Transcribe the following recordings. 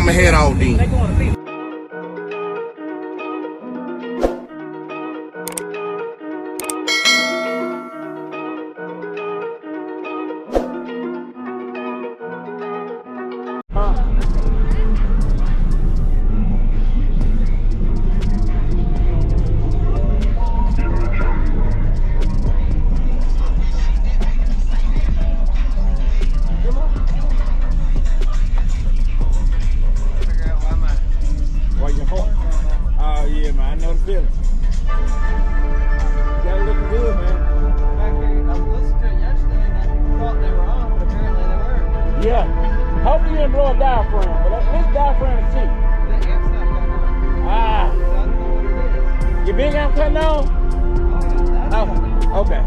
I'ma head out then. Oh yeah, man, I know the feeling. You got it looking good, man. Back here, I was listening to it yesterday and I thought they were on, but apparently they weren't. Yeah. Hopefully you didn't blow a diaphragm, but at least diaphragm is cheap. The amp's not cutting on. Ah. So I don't know what it is. Your big amp cutting on? Oh yeah, that's cutting on. Okay.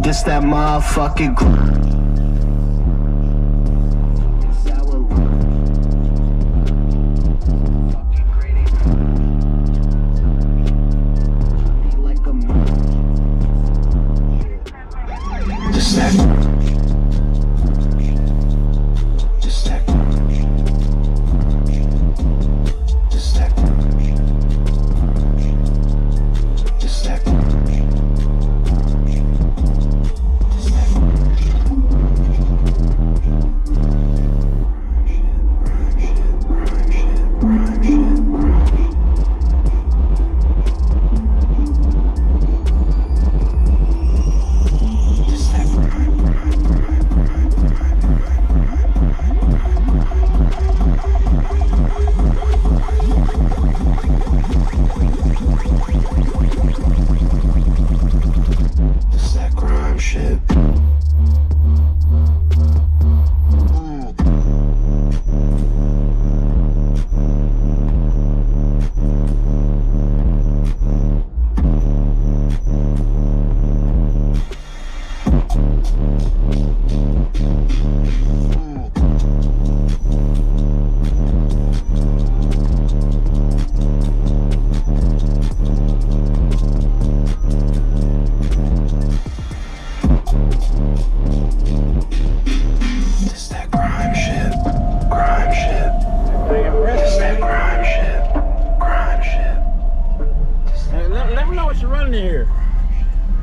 This that motherfucking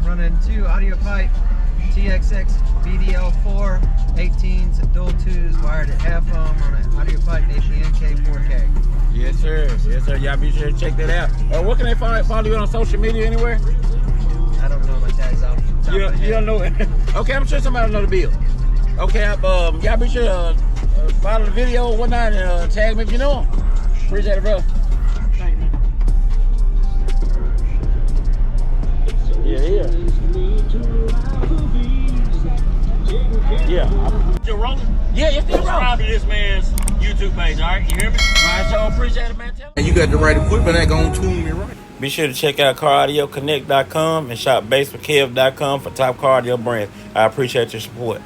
Running two Audiopipe TXX BDL4 18s, dual 2s, wired at half ohm on an Audiopipe ANKER 4K. Yes, sir. Yes, sir. Y'all be sure to check that out. What can they follow you on social media anywhere? I don't know my tags off. You don't know it? Okay, I'm sure somebody will know the deal. Okay, y'all be sure to follow the video or whatnot and tag me if you know them. Appreciate it, bro. Yeah. Still rolling? Yeah, you're still rolling. Subscribe to this man's YouTube page, all right? You hear me? I sure appreciate it, man. And you got the right equipment that gonna tune me right. Be sure to check out CarAudioConnect.com and shop BASSWITHKEV.com for top car audio brands. I appreciate your support.